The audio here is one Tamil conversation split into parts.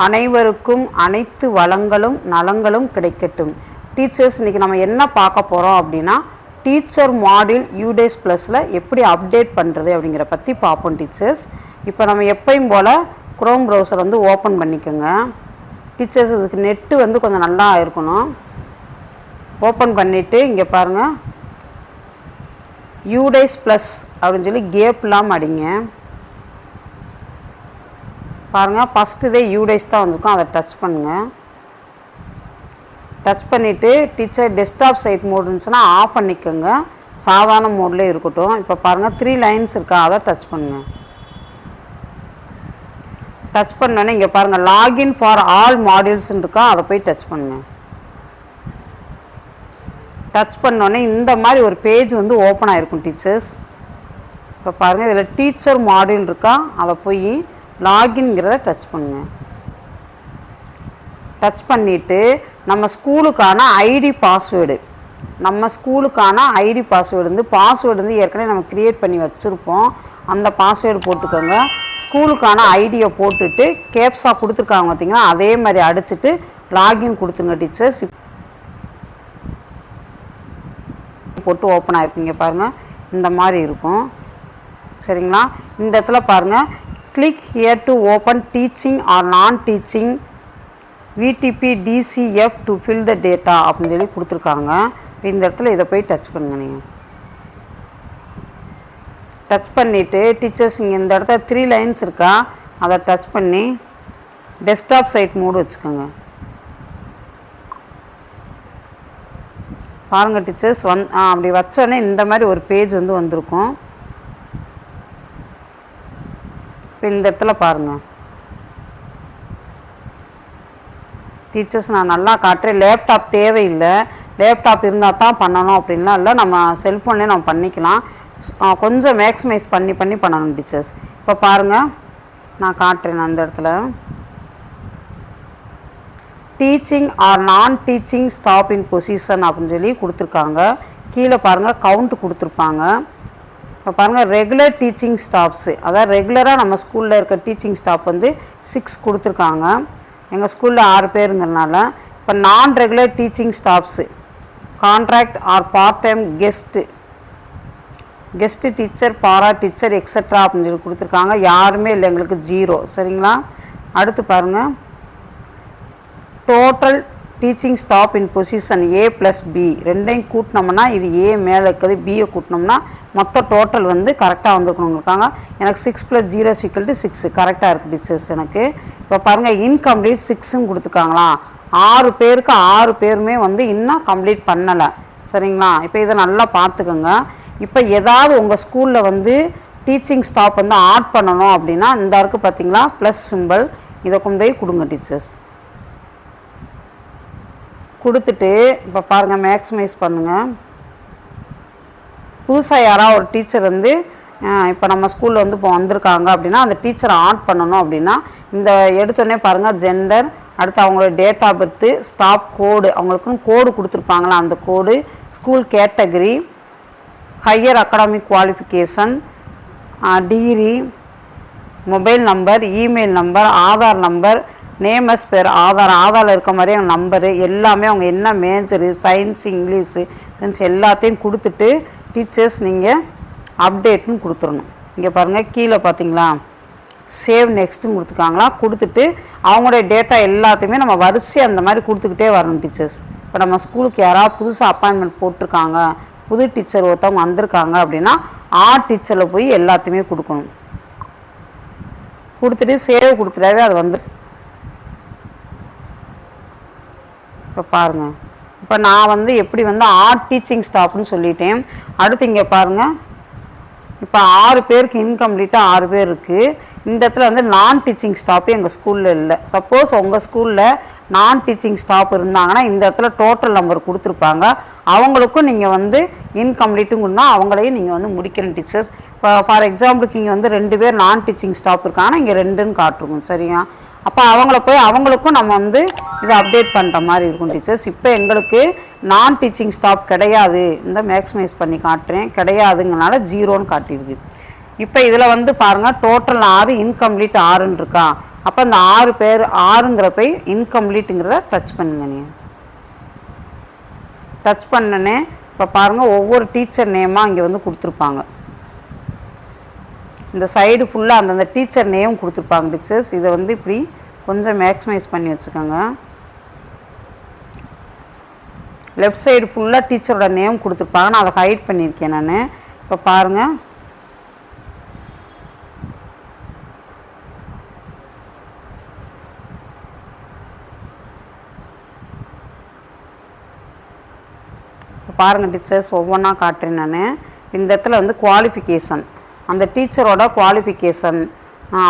அனைவருக்கும் அனைத்து வளங்களும் நலங்களும் கிடைக்கட்டும். டீச்சர்ஸ், இன்றைக்கி நம்ம என்ன பார்க்க போகிறோம் அப்படின்னா, டீச்சர் மாடியூல் UDays ப்ளஸில் எப்படி அப்டேட் பண்ணுறது அப்படிங்கிற பற்றி பார்ப்போம் டீச்சர்ஸ். இப்போ நம்ம எப்பயும் போல் குரோம் ப்ரௌசர் வந்து ஓப்பன் பண்ணிக்கோங்க டீச்சர்ஸ். இதுக்கு நெட்டு வந்து கொஞ்சம் நல்லா இருக்கணும். ஓப்பன் பண்ணிவிட்டு இங்கே பாருங்கள், UDays ப்ளஸ் அப்படின்னு சொல்லி கேப் இல்லாமல் அடிங்க. பாருங்கள், ஃபஸ்ட்டு இதே UDays தான் வந்திருக்கும், அதை டச் பண்ணுங்கள். டச் பண்ணிவிட்டு டீச்சர் டெஸ்க்டாப் சைட் மோட் இருந்துச்சுன்னா ஆஃப் பண்ணிக்கோங்க, சாதாரண மோட்லேயே இருக்கட்டும். இப்போ பாருங்கள் 3 லைன்ஸ் இருக்கா, அதை டச் பண்ணுங்கள். டச் பண்ணோன்னே இங்கே பாருங்கள் லாகின் ஃபார் ஆல் மாடியூல்ஸ்ன்னு இருக்கா, அதை போய் டச் பண்ணுங்கள். டச் பண்ணோன்னே இந்த மாதிரி ஒரு பேஜ் வந்து ஓப்பன் ஆகிருக்கும் டீச்சர்ஸ். இப்போ பாருங்கள், இதில் டீச்சர் மாடியூல் இருக்கா, அதை போய் லாகின்ங்கிறத டச் பண்ணுங்கள். டச் பண்ணிவிட்டு நம்ம ஸ்கூலுக்கான ஐடி பாஸ்வேர்டு வந்து ஏற்கனவே நம்ம க்ரியேட் பண்ணி வச்சுருப்போம், அந்த பாஸ்வேர்டு போட்டுக்கோங்க. ஸ்கூலுக்கான ஐடியை போட்டுட்டு கேப்ஸா கொடுத்துருக்காங்க பார்த்திங்கன்னா, அதே மாதிரி அடிச்சுட்டு லாகின் கொடுத்துருங்க டீச்சர்ஸ். போட்டு ஓப்பன் ஆகிருக்குங்க பாருங்கள், இந்த மாதிரி இருக்கும் சரிங்களா. இந்த இடத்துல பாருங்கள், click here to open teaching or non teaching VTP DCF to fill the data அப்படின்னு சொல்லி கொடுத்துருக்காங்க. இந்த இடத்துல இதை போய் டச் பண்ணுங்க. நீங்கள் டச் பண்ணிவிட்டு டீச்சர்ஸ் இங்கே இந்த இடத்துல 3 லைன்ஸ் இருக்கா, அதை டச் பண்ணி டெஸ்க்டாப் சைட் மோடு வச்சுக்கோங்க. பாருங்கள் டீச்சர்ஸ், அப்படி வச்சோடனே இந்த மாதிரி ஒரு பேஜ் வந்து வந்திருக்கும். இப்போ இந்த இடத்துல பாருங்கள் டீச்சர்ஸ், நான் நல்லா காட்டுறேன். லேப்டாப் தேவையில்லை, லேப்டாப் இருந்தால் தான் பண்ணணும் அப்படின்லாம் இல்லை, நம்ம செல்ஃபோன்லேயே நம்ம பண்ணிக்கலாம். கொஞ்சம் மேக்ஸிமைஸ் பண்ணி பண்ணணும் டீச்சர்ஸ். இப்போ பாருங்கள், நான் காட்டுறேன். அந்த இடத்துல teaching or non teaching stop in position அப்படின்னு சொல்லி கொடுத்துருக்காங்க. கீழே பாருங்கள் கவுண்ட் கொடுத்துருப்பாங்க. இப்போ பாருங்கள் ரெகுலர் டீச்சிங் ஸ்டாஃப்ஸு, அதாவது ரெகுலராக நம்ம ஸ்கூலில் இருக்க டீச்சிங் ஸ்டாஃப் வந்து 6 கொடுத்துருக்காங்க. எங்கள் ஸ்கூலில் 6 பேருங்கிறனால. இப்போ நான் regular teaching staffs, contract are part time guest teacher, para teacher extra அப்படின்னு சொல்லி கொடுத்துருக்காங்க. யாருமே இல்லை, எங்களுக்கு 0 சரிங்களா. அடுத்து பாருங்கள், total teaching staff in position A + B ரெண்டையும் கூட்டினோம்னா, இது A மேலே இருக்குது, Bயை கூட்டினோம்னா மொத்த டோட்டல் வந்து கரெக்டாக வந்துருக்கணுங்கிறாங்க. எனக்கு 6 + 0 = 6 கரெக்டாக இருக்குது டீச்சர்ஸ் எனக்கு. இப்போ பாருங்கள், இன்கம்ப்ளீட் 6ன்னு கொடுத்துருக்காங்களா. 6 பேருக்கு 6 பேருமே வந்து இன்னும் கம்ப்ளீட் பண்ணலை சரிங்களா. இப்போ இதை நல்லா பார்த்துக்கோங்க. இப்போ ஏதாவது உங்கள் ஸ்கூலில் வந்து டீச்சிங் ஸ்டாஃப் வந்து ஆட் பண்ணணும் அப்படின்னா, இந்த இருக்குது பார்த்தீங்களா ப்ளஸ் சிம்பிள், இதை கொண்டு போய் கொடுங்க டீச்சர்ஸ். கொடுத்துட்டு இப்போ பாருங்கள் மேக்ஸிமைஸ் பண்ணுங்கள். புதுசாக யாராவது ஒரு டீச்சர் வந்து இப்போ நம்ம ஸ்கூலில் வந்து இப்போ வந்திருக்காங்க அப்படின்னா, அந்த டீச்சரை ஆட் பண்ணணும் அப்படின்னா, இந்த எடுத்தோடனே பாருங்கள் ஜெண்டர், அடுத்து அவங்களோட date of birth, staff code, அவங்களுக்குன்னு கோடு கொடுத்துருப்பாங்களா அந்த code, school category, higher academic qualification, degree, mobile number, email number, Aadhaar number, names பேர், ஆதாரில் இருக்க மாதிரி அவங்க நம்பரு எல்லாமே, அவங்க என்ன மேஜரு, சயின்ஸ், இங்கிலீஷு, எல்லாத்தையும் கொடுத்துட்டு டீச்சர்ஸ் நீங்கள் அப்டேட்னு கொடுத்துடணும். இங்கே பாருங்கள் கீழே பார்த்தீங்களா சேவ் நெக்ஸ்ட்டுன்னு கொடுத்துருக்காங்களா. கொடுத்துட்டு அவங்களுடைய டேட்டா எல்லாத்தையுமே நம்ம வரிசை அந்த மாதிரி கொடுத்துக்கிட்டே வரணும் டீச்சர்ஸ். இப்போ நம்ம ஸ்கூலுக்கு யாராவது புதுசாக அப்பாயின்மெண்ட் போட்டிருக்காங்க, புது டீச்சர் ஒருத்தவங்க வந்திருக்காங்க அப்படின்னா டீச்சரில் போய் எல்லாத்தையுமே கொடுக்கணும். கொடுத்துட்டு சேவ் கொடுத்துட்டாவே அது வந்துருச்சு. இப்போ பாருங்கள், இப்போ நான் வந்து எப்படி வந்து டீச்சிங் ஸ்டாஃப்னு சொல்லிட்டேன். அடுத்து இங்கே பாருங்கள், இப்போ 6 பேருக்கு இன்கம்ப்ளீட்டாக 6 பேர் இருக்குது. இந்த இடத்துல வந்து நான் டீச்சிங் ஸ்டாஃபே எங்கள் ஸ்கூலில் இல்லை. சப்போஸ் உங்கள் ஸ்கூலில் நான் டீச்சிங் ஸ்டாஃப் இருந்தாங்கன்னா இந்த இடத்துல டோட்டல் நம்பர் கொடுத்துருப்பாங்க, அவங்களுக்கும் நீங்கள் வந்து இன்கம்ப்ளீட்டும் கொடுத்தா அவங்களையும் நீங்கள் வந்து முடிக்கணும் டீச்சர்ஸ். இப்போ ஃபார் எக்ஸாம்பிளுக்கு இங்கே வந்து 2 பேர் நான் டீச்சிங் ஸ்டாஃப் இருக்காங்கன்னா இங்கே 2ன்னு காட்டுருக்கும் சரியா. அப்போ அவங்கள போய் அவங்களுக்கும் நம்ம வந்து இதை அப்டேட் பண்ணுற மாதிரி இருக்கும் டீச்சர்ஸ். இப்போ எங்களுக்கு நான் டீச்சிங் ஸ்டாஃப் கிடையாது, இந்த மேக்ஸிமைஸ் பண்ணி காட்டுறேன், கிடையாதுங்கனால 0ன்னு காட்டியிருக்கு. இப்போ இதில் வந்து பாருங்கள் டோட்டல் 6 இன்கம்ப்ளீட் 6ன்னு இருக்கா. அப்போ இந்த 6 பேர் 6ங்கிற போய் இன்கம்ப்ளீட்டுங்கிறத டச் பண்ணுங்க. நீங்கள் டச் பண்ணனே இப்போ பாருங்கள் ஒவ்வொரு டீச்சர் நேமாக இங்கே வந்து கொடுத்துருப்பாங்க. இந்த சைடு ஃபுல்லாக அந்தந்த டீச்சர் நேம் கொடுத்துருப்பாங்க டீச்சர்ஸ். இதை வந்து இப்படி கொஞ்சம் மேக்ஸிமைஸ் பண்ணி வச்சுக்கோங்க. லெஃப்ட் சைடு ஃபுல்லாக டீச்சரோட நேம் கொடுத்துருப்பாங்க. நான் அதை ஹைட் பண்ணியிருக்கேன் நான். இப்போ பாருங்கள் பாருங்கள் டீச்சர்ஸ் ஒவ்வொன்றா காட்டுறேன் நான். இந்த இடத்துல வந்து குவாலிஃபிகேஷன், அந்த டீச்சரோட குவாலிஃபிகேஷன்,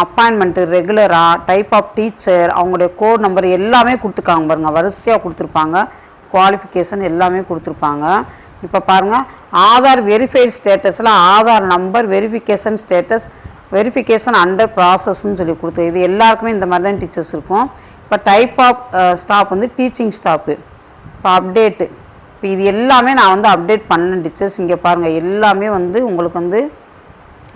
அப்பாயின்மெண்ட்டு, ரெகுலராக, டைப் ஆஃப் டீச்சர், அவங்களுடைய கோட் நம்பர் எல்லாமே கொடுத்துருக்காங்க பாருங்கள். வரிசையாக கொடுத்துருப்பாங்க. குவாலிஃபிகேஷன் எல்லாமே கொடுத்துருப்பாங்க. இப்போ பாருங்கள் ஆதார் வெரிஃபைடு ஸ்டேட்டஸில் Aadhaar number, verification status, verification under ப்ராசஸ்ன்னு சொல்லி கொடுத்து இது எல்லாருக்குமே இந்த மாதிரி தான் டீச்சர்ஸ் இருக்கும். இப்போ டைப் ஆஃப் ஸ்டாஃப் வந்து டீச்சிங் ஸ்டாஃபு. இப்போ அப்டேட்டு, இப்போ இது எல்லாமே நான் வந்து அப்டேட் பண்ணேன் டீச்சர்ஸ். இங்கே பாருங்கள் எல்லாமே வந்து உங்களுக்கு வந்து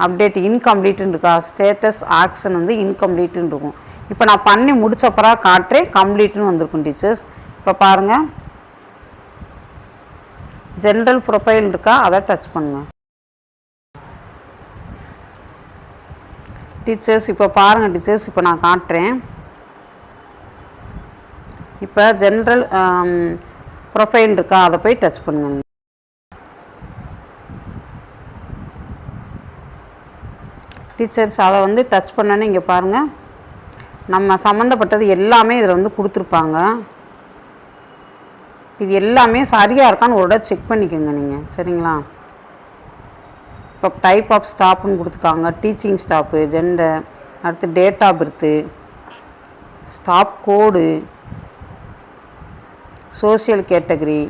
அப்டேட் இன்கம்ப்ளீட்டுன்னு இருக்கா. ஸ்டேட்டஸ் ஆக்ஷன் வந்து இன்கம்ப்ளீட்டுன்னு இருக்கும். இப்போ நான் பண்ணி முடிச்சப்பறம் காட்டுறேன் கம்ப்ளீட்டுன்னு வந்திருக்கும் டீச்சர்ஸ். இப்போ பாருங்கள் ஜென்ரல் ப்ரொஃபைல் இருக்கா, அதை டச் பண்ணுங்கள் டீச்சர்ஸ். இப்போ பாருங்கள் டீச்சர்ஸ், இப்போ நான் காட்டுறேன். இப்போ ஜென்ரல் ப்ரொஃபைல் இருக்கா, அதை போய் டச் பண்ணுங்க. டீச்சர்ஸ் அதை வந்து டச் பண்ணோன்னே இங்கே பாருங்கள் நம்ம சம்மந்தப்பட்டது எல்லாமே இதில் வந்து கொடுத்துருப்பாங்க. இது எல்லாமே சரியாக இருக்கான்னு ஒரு தடவை செக் பண்ணிக்கோங்க நீங்கள், சரிங்களா. இப்போ டைப் ஆஃப் ஸ்டாஃப்னு கொடுத்துருக்காங்க, டீச்சிங் ஸ்டாஃபு, ஜெண்டர், அடுத்து date of birth, staff code, social category,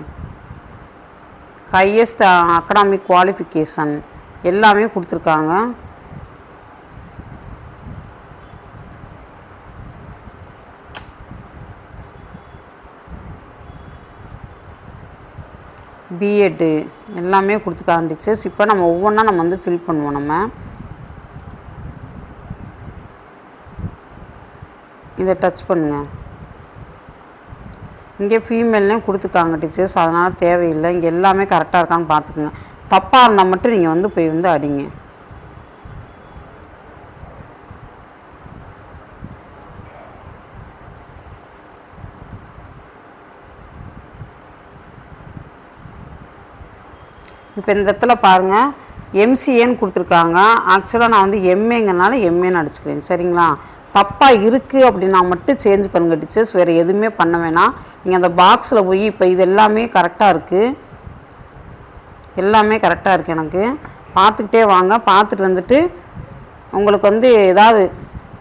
highest academic qualification எல்லாமே கொடுத்துருக்காங்க. பிஎட்டு எல்லாமே கொடுத்துருக்காங்க டீச்சர்ஸ். இப்போ நம்ம ஒவ்வொன்றா நம்ம வந்து ஃபில் பண்ணுவோம். நம்ம இதை டச் பண்ணுங்கள். இங்கே ஃபீமேல்னே கொடுத்துருக்காங்க டீச்சர்ஸ், அதனால் தேவையில்லை. இங்கே எல்லாமே கரெக்டாக இருக்கான்னு பார்த்துக்குங்க. தப்பாக இருந்தால் மட்டும் நீங்கள் வந்து போய் வந்து அடிங்க. இப்போ இந்த இடத்துல பாருங்கள் எம்சிஏன்னு கொடுத்துருக்காங்க. ஆக்சுவலாக நான் வந்து எம்ஏங்கிறனால எம்ஏன்னு அடிச்சுக்கிறேன், சரிங்களா. தப்பாக இருக்குது அப்படின்னா மட்டும் சேஞ்ச் பண்ணுங்கள் டீச்சர்ஸ், வேறு எதுவுமே பண்ண வேணாம். நீங்கள் அந்த பாக்ஸில் போய் இப்போ இது எல்லாமே கரெக்டாக இருக்குது, எல்லாமே கரெக்டாக இருக்குது. எனக்கு பார்த்துக்கிட்டே வாங்க. பார்த்துட்டு வந்துட்டு உங்களுக்கு வந்து ஏதாவது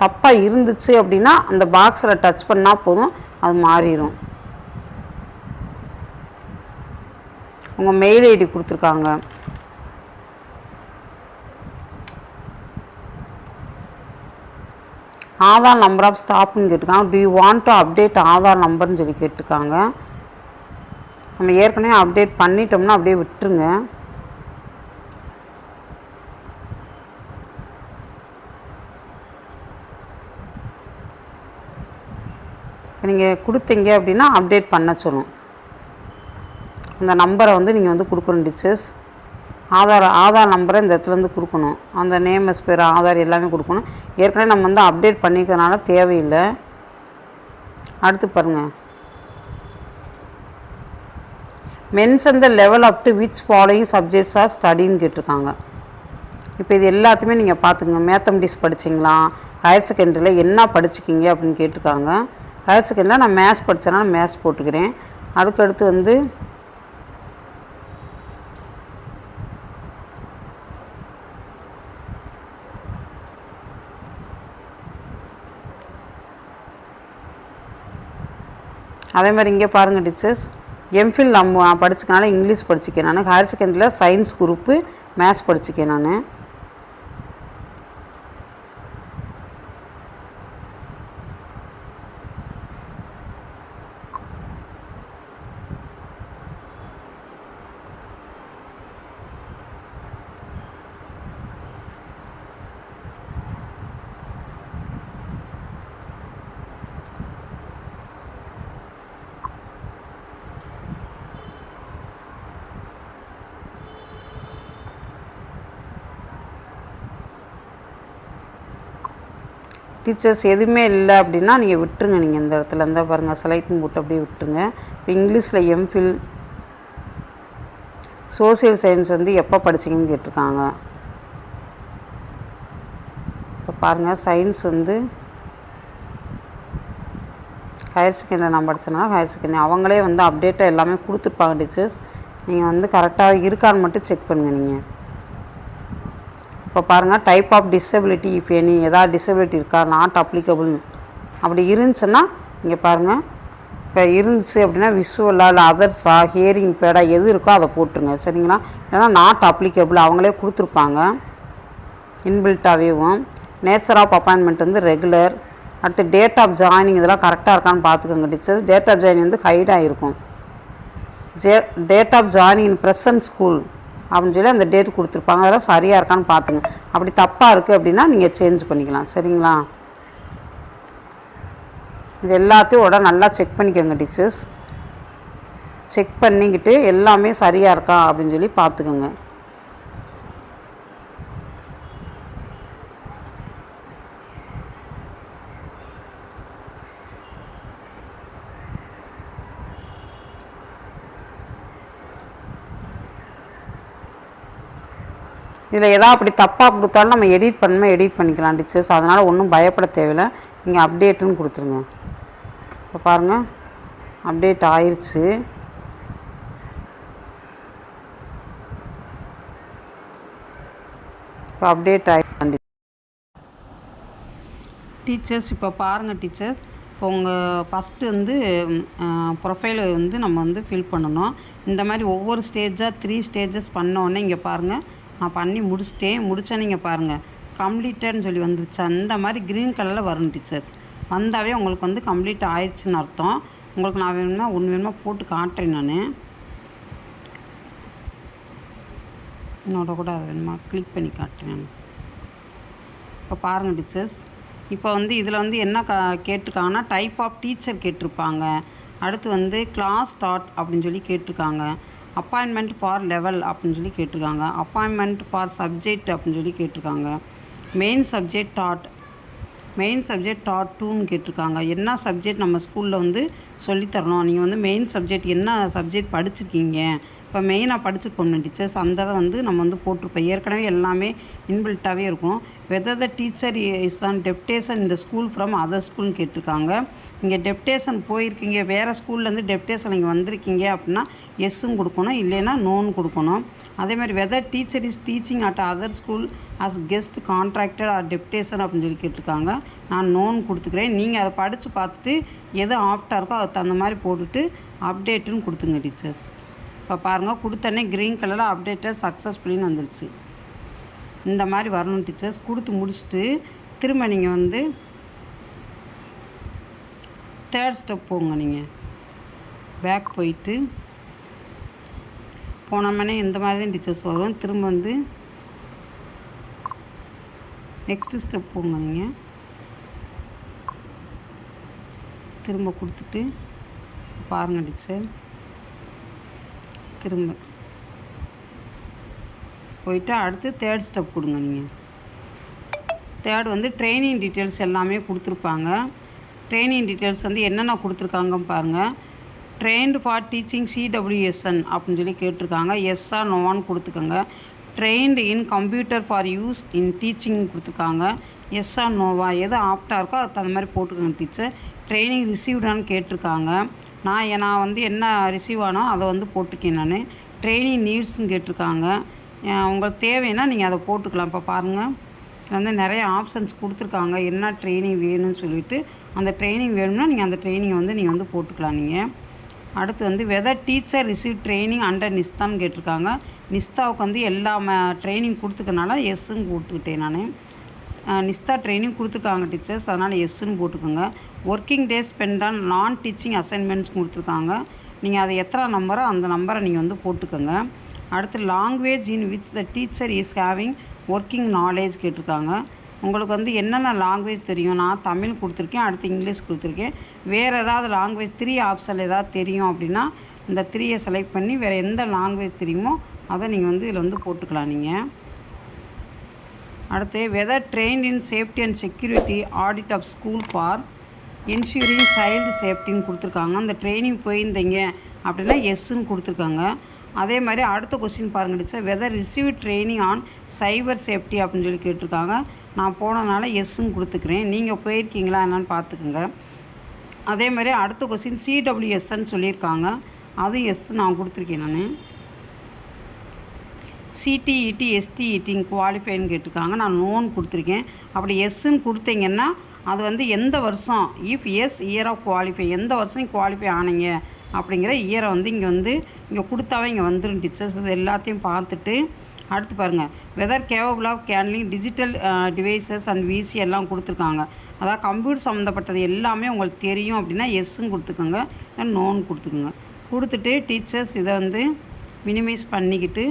தப்பாக இருந்துச்சு அப்படின்னா அந்த பாக்ஸில் டச் பண்ணால் போதும், அது மாறிடும். உங்கள் மெயில் ஐடி கொடுத்துருக்காங்க. ஆதார் நம்பர் ஆஃப் ஸ்டாஃப்னு கேட்டிருக்காங்க. Do you want to update Aadhaar நம்பர்னு சொல்லி கேட்டிருக்காங்க. நம்ம ஏற்கனவே அப்டேட் பண்ணிட்டோம்னா அப்படியே விட்டுருங்க. இப்போ நீங்கள் கொடுத்தீங்க அப்படின்னா அப்டேட் பண்ண சொல்லும். அந்த நம்பரை வந்து நீங்கள் வந்து கொடுக்கணும் டீச்சர்ஸ். ஆதார் நம்பரை இந்த இடத்துலேருந்து கொடுக்கணும். அந்த நேம், பேர், ஆதார் எல்லாமே கொடுக்கணும். ஏற்கனவே நம்ம வந்து அப்டேட் பண்ணிக்கிறதுனால தேவையில்லை. அடுத்து பாருங்கள் mention the level up to which following subjects are ஸ்டடின்னு கேட்டிருக்காங்க. இப்போ இது எல்லாத்தையுமே நீங்கள் பார்த்துக்குங்க. மேத்தமெட்டிக்ஸ் படிச்சிங்களா, ஹையர் செகண்டரியில் என்ன படிச்சிக்கிங்க அப்படின்னு கேட்டிருக்காங்க. ஹையர் செகண்டரியில் நான் மேத்ஸ் படித்தனால மேத்ஸ் போட்டுக்கிறேன். அதுக்கடுத்து வந்து அதே மாதிரி இங்கே பாருங்கள் டீச்சர்ஸ், எம்ஃபில் நம்ம படிச்சுக்கனால இங்கிலீஷ் படிச்சுக்கேன் நான். ஹையர் செகண்டரியில் சயின்ஸ் குரூப்பு, மேத்ஸ் படிச்சுக்கேன் நான். டீச்சர்ஸ் எதுவுமே இல்லை அப்படின்னா நீங்கள் விட்டுருங்க. நீங்கள் இந்த இடத்துல இருந்தால் பாருங்கள் செலக்ட்னு போட்டு அப்படியே விட்டுருங்க. இப்போ இங்கிலீஷில் எம்ஃபில், சோசியல் சயின்ஸ் வந்து எப்போ படிச்சிங்கன்னு கேட்டிருக்காங்க. இப்போ பாருங்கள் சயின்ஸ் வந்து ஹையர் செகண்டரி நான் படித்தேன்னா ஹையர் செகண்டரி அவங்களே வந்து அப்டேட்டாக எல்லாமே கொடுத்துருப்பாங்க டீச்சர்ஸ். நீங்கள் வந்து கரெக்டாக இருக்கான்னு மட்டும் செக் பண்ணுங்கள். நீங்கள் இப்போ பாருங்கள் type of disability if any, எதாவது டிசபிலிட்டி இருக்கா, நாட் அப்ளிகபிள் அப்படி இருந்துச்சுன்னா இங்கே பாருங்கள். இப்போ இருந்துச்சு அப்படின்னா விஷுவலாக இல்லை அதர்ஸா ஹியரிங் பேடாக எது இருக்கோ அதை போட்டுருங்க. சரிங்களா? ஏன்னா நாட் அப்ளிகபிள் அவங்களே கொடுத்துருப்பாங்க இன்பில்ட்டாகவேவும். நேச்சர் ஆஃப் அப்பாயின்மெண்ட் வந்து ரெகுலர். அடுத்து டேட் ஆஃப் ஜாயினிங் இதெல்லாம் கரெக்டாக இருக்கான்னு பார்த்துக்கோங்க டீச்சர்ஸ். டேட் ஆஃப் ஜாயினிங் வந்து ஹைடாக இருக்கும். Date of joining in present school அப்படின்னு சொல்லி அந்த டேட் கொடுத்துருப்பாங்க. அதெல்லாம் சரியாக இருக்கான்னு பார்த்துங்க. அப்படி தப்பாக இருக்குது அப்படின்னா நீங்கள் சேஞ்ச் பண்ணிக்கலாம். சரிங்களா? இது எல்லாத்தையும் நல்லா செக் பண்ணிக்கோங்க டீச்சர்ஸ். செக் பண்ணிக்கிட்டு எல்லாமே சரியாக இருக்கா அப்படின்னு சொல்லி பார்த்துக்கோங்க. இதில் எதாவது அப்படி தப்பாக கொடுத்தாலும் நம்ம எடிட் பண்ணிக்கலாம் டீச்சர்ஸ். அதனால் ஒன்றும் பயப்பட தேவையில்லை. நீங்கள் அப்டேட்டுன்னு கொடுத்துருங்க. இப்போ பாருங்கள் அப்டேட் ஆயிடுச்சு. இப்போ அப்டேட் ஆகிடுச்சு டீச்சர்ஸ். இப்போ பாருங்கள் டீச்சர்ஸ், இப்போ உங்கள் ஃபஸ்ட்டு வந்து ப்ரொஃபைலை வந்து நம்ம வந்து ஃபில் பண்ணணும். இந்த மாதிரி ஒவ்வொரு ஸ்டேஜாக 3 ஸ்டேஜஸ் பண்ணோடனே இங்கே பாருங்கள் நான் பண்ணி முடிச்சிட்டேன். முடித்தோன்னே இங்கே பாருங்கள் கம்ப்ளீட்டட்னு சொல்லி வந்துருச்சு. அந்த மாதிரி க்ரீன் கலரில் வரும் டீச்சர்ஸ். வந்தாவே உங்களுக்கு வந்து கம்ப்ளீட் ஆயிடுச்சுன்னு அர்த்தம். உங்களுக்கு நான் வேணுமா போட்டு காட்டுறேன். நான் என்னோட கூட அதை வேணுமா கிளிக் பண்ணி காட்டுறேன். இப்போ பாருங்கள் டீச்சர்ஸ், இப்போ வந்து இதில் வந்து என்ன கேட்டிருக்காங்கன்னா டைப் ஆஃப் டீச்சர் கேட்டிருப்பாங்க. அடுத்து வந்து கிளாஸ் ஸ்டார்ட் அப்படின்னு சொல்லி கேட்டிருக்காங்க. அப்பாயின்மெண்ட் ஃபார் லெவல் அப்படின்னு சொல்லி கேட்டிருக்காங்க. அப்பாயின்மெண்ட் ஃபார் சப்ஜெக்ட் அப்படின்னு சொல்லி கேட்டிருக்காங்க. மெயின் சப்ஜெக்ட் டாட் 2ன்னு கேட்டிருக்காங்க. என்ன சப்ஜெக்ட் நம்ம ஸ்கூலில் வந்து சொல்லித்தரணும், நீங்கள் வந்து மெயின் சப்ஜெக்ட் என்ன சப்ஜெக்ட் படிச்சிருக்கீங்க. இப்போ மெயினாக படிச்சுருப்போம் டீச்சர்ஸ், அந்த இதை வந்து நம்ம வந்து போட்டிருப்போம். ஏற்கனவே எல்லாமே இன்பில்ட்டாகவே இருக்கும். Whether the teacher is on deputation இந்த ஸ்கூல் ஃப்ரம் அதர் ஸ்கூல்னு கேட்டிருக்காங்க. இங்கே டெப்டேஷன் போயிருக்கீங்க, வேறு ஸ்கூல்லேருந்து டெப்டேஷன் இங்கே வந்திருக்கீங்க அப்படின்னா எஸ்ஸும் கொடுக்கணும், இல்லைன்னா நோன்னு கொடுக்கணும். அதேமாதிரி whether teacher is teaching at other school as guest contracted or deputation அப்படின்னு சொல்லி கேட்டிருக்காங்க. நான் நோன்னு கொடுத்துக்கிறேன். நீங்கள் அதை படித்து பார்த்துட்டு எது ஆப்டாக இருக்கோ அதுக்கு தகுந்த மாதிரி போட்டுட்டு அப்டேட்டுன்னு கொடுத்துங்க டீச்சர்ஸ். இப்போ பாருங்கள் கொடுத்தோன்னே க்ரீன் கலரில் அப்டேட்டட் சக்ஸஸ்ஃபுல்லின்னு வந்துருச்சு. இந்த மாதிரி வரணும் டீச்சர்ஸ். கொடுத்து முடிச்சுட்டு திரும்ப நீங்கள் வந்து 3rd ஸ்டெப் போங்க. நீங்கள் பேக் போயிட்டு போனோம்னே இந்த மாதிரி தான் டீச்சர்ஸ் வரும். திரும்ப வந்து நெக்ஸ்ட் ஸ்டெப் போங்க. நீங்கள் திரும்ப கொடுத்துட்டு பாருங்கள் டீச்சர், திரும்ப போயிட்டு அடுத்து 3rd ஸ்டெப் கொடுங்க. நீங்கள் 3rd வந்து ட்ரைனிங் டீட்டெயில்ஸ் எல்லாமே கொடுத்துருப்பாங்க. ட்ரைனிங் டீட்டெயில்ஸ் வந்து என்னென்ன கொடுத்துருக்காங்கன்னு பாருங்கள். ட்ரெயின்டு ஃபார் டீச்சிங் CWSN அப்படின்னு சொல்லி கேட்டிருக்காங்க. எஸ்ஸா நோவான்னு கொடுத்துக்கோங்க. Trained in computer for use in teaching கொடுத்துருக்காங்க. எஸ்ஸா நோவா எது ஆப்டாக இருக்கோ அதுக்கு அந்த மாதிரி போட்டுக்கோங்க டீச்சர். ட்ரைனிங் ரிசீவ்டான்னு கேட்டிருக்காங்க. நான் வந்து என்ன ரிசீவ் ஆனோ அதை வந்து போட்டிருக்கேன். நான் ட்ரைனிங் நீட்ஸ்ன்னு கேட்டிருக்காங்க. உங்களுக்கு தேவைன்னா நீங்கள் அதை போட்டுக்கலாம். இப்போ பாருங்கள் வந்து நிறைய ஆப்ஷன்ஸ் கொடுத்துருக்காங்க. என்ன ட்ரைனிங் வேணும்னு சொல்லிவிட்டு அந்த ட்ரைனிங் வேணும்னா நீங்கள் அந்த ட்ரைனிங்கை வந்து நீங்கள் வந்து போட்டுக்கலாம். நீங்கள் அடுத்து வந்து whether teacher receive training under நிஸ்தான்னு கேட்டிருக்காங்க. நிஸ்தாவுக்கு வந்து எல்லா ட்ரைனிங் கொடுத்துக்கனால எஸ்ஸுன்னு கொடுத்துக்கிட்டேன். நான் நிஸ்தா ட்ரைனிங் கொடுத்துருக்காங்க டீச்சர்ஸ், அதனால் எஸ்ஸுன்னு போட்டுக்கோங்க. ஒர்க்கிங் டேஸ் ஸ்பெண்ட் ஆன் நான் டீச்சிங் அசைன்மெண்ட்ஸ் கொடுத்துருக்காங்க. நீங்கள் அது எத்தனை நம்பரோ அந்த நம்பரை நீங்கள் வந்து போட்டுக்கோங்க. அடுத்து language in which the teacher is having working knowledge கேட்டிருக்காங்க. உங்களுக்கு வந்து என்னென்ன லாங்குவேஜ் தெரியும். நான் தமிழ் கொடுத்துருக்கேன், அடுத்து இங்கிலீஷ் கொடுத்துருக்கேன். வேறு ஏதாவது லாங்குவேஜ் 3 ஆப்ஷனில் ஏதாவது தெரியும் அப்படின்னா இந்த 3யை செலக்ட் பண்ணி வேறு எந்த லாங்குவேஜ் தெரியுமோ அதை நீங்கள் வந்து இதில் வந்து போட்டுக்கலாம். நீங்கள் அடுத்து whether trained in safety and security audit of school for ensuring child சேஃப்டின்னு கொடுத்துருக்காங்க. அந்த ட்ரைனிங் போயிருந்தீங்க அப்படின்னா எஸ்ன்னு கொடுத்துருக்காங்க. அதே மாதிரி அடுத்த கொஸ்டின் பாருங்கள் teacher, whether receive training on cyber safety அப்படின்னு சொல்லி கேட்டிருக்காங்க. நான் போனதுனால எஸ்ன்னு கொடுத்துக்கிறேன். நீங்கள் போயிருக்கீங்களா என்னன்னு பார்த்துக்குங்க. அதே மாதிரி அடுத்த கொஸ்டின் சிடபிள்யூஎஸ்ன்னு சொல்லியிருக்காங்க. அதுவும் எஸ் நான் கொடுத்துருக்கேன். நான் சிடிஇடி எஸ்டிஇடின்னு குவாலிஃபைன்னு கேட்டிருக்காங்க. நான் நோன்னு கொடுத்துருக்கேன். அப்படி எஸ்ன்னு கொடுத்தீங்கன்னா அது வந்து எந்த வருஷம், if yes year of qualify, எந்த வருஷம் குவாலிஃபை ஆனீங்க அப்படிங்கிற இயரை வந்து இங்கே கொடுத்தாவே இங்கே வந்துடும் டீச்சர்ஸ். இது எல்லாத்தையும் பார்த்துட்டு அடுத்து பாருங்கள், whether capable of handling digital devices and VC எல்லாம் கொடுத்துருக்காங்க. அதாவது கம்ப்யூட்டர் சம்மந்தப்பட்டது எல்லாமே உங்களுக்கு தெரியும் அப்படின்னா எஸ்ன்னு கொடுத்துக்கோங்க, நோன்னு கொடுத்துக்கோங்க. கொடுத்துட்டு டீச்சர்ஸ் இதை வந்து மினிமைஸ் பண்ணிக்கிட்டு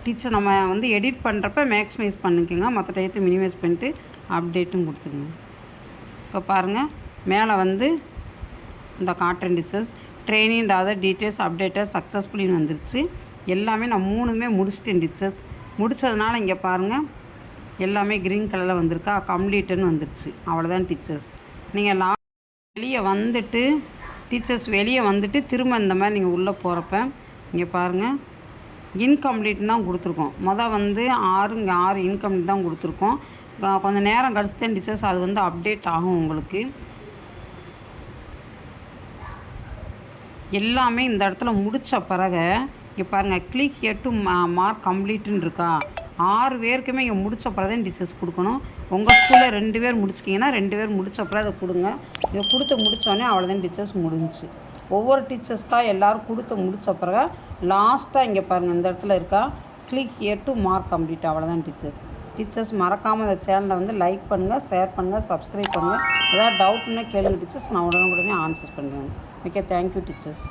டீச்சர் நம்ம வந்து எடிட் பண்ணுறப்ப மேக்ஸிமைஸ் பண்ணிக்கோங்க, மற்ற டயத்தை மினிமைஸ் பண்ணிட்டு அப்டேட்டும் கொடுத்துருங்க. இப்போ பாருங்கள் மேலே வந்து இந்த காட்டன் teachers training other details updated சக்ஸஸ்ஃபுல்லின்னு வந்துருச்சு. எல்லாமே நான் 3மே முடிச்சிட்டேன் டீச்சர்ஸ். முடித்ததுனால இங்கே பாருங்கள் எல்லாமே க்ரீன் கலரில் வந்திருக்கா, கம்ப்ளீட்டுன்னு வந்துருச்சு. அவ்வளோதான் டீச்சர்ஸ். நீங்கள் வெளியே வந்துட்டு டீச்சர்ஸ் வெளியே வந்துட்டு திரும்ப இந்த மாதிரி நீங்கள் உள்ளே போகிறப்ப இங்கே பாருங்கள் இன்கம்ப்ளீட்னு தான் கொடுத்துருக்கோம். வந்து 6 இன்கம்ப்ளீட் தான் கொடுத்துருக்கோம். கொஞ்சம் நேரம் கழிச்சு தான் டீச்சர்ஸ் அது வந்து அப்டேட் ஆகும் உங்களுக்கு. எல்லாமே இந்த இடத்துல முடித்த பிறகு இங்கே பாருங்கள் கிளிக் ஹியர் டு மார்க் கம்ப்ளீட்டுன்னு இருக்கா. 6 பேருக்குமே இங்கே முடித்த பிறகு தான் டீச்சர்ஸ் கொடுக்கணும். உங்கள் ஸ்கூலில் 2 பேர் முடிச்சிட்டிங்கன்னா 2 பேர் முடித்த பிறகு அதை கொடுங்க. இதை கொடுத்து முடித்தோடனே அவ்வளோதான் டீச்சர்ஸ் முடிஞ்சிச்சு. ஒவ்வொரு டீச்சர்ஸ்க்காக எல்லோரும் கொடுத்து முடித்த பிறகு லாஸ்ட்டாக இங்கே பாருங்கள் இந்த இடத்துல இருக்கா click here to mark complete. அவ்வளோதான் டீச்சர்ஸ் மறக்காமல் இந்த சேனலை வந்து லைக் பண்ணுங்கள், ஷேர் பண்ணுங்கள், சப்ஸ்கிரைப் பண்ணுங்கள். ஏதாவது டவுட்னா கேளுங்க டீச்சர்ஸ், நான் உடனே ஆன்சர் பண்ணுறேன். Okay, thank you teachers.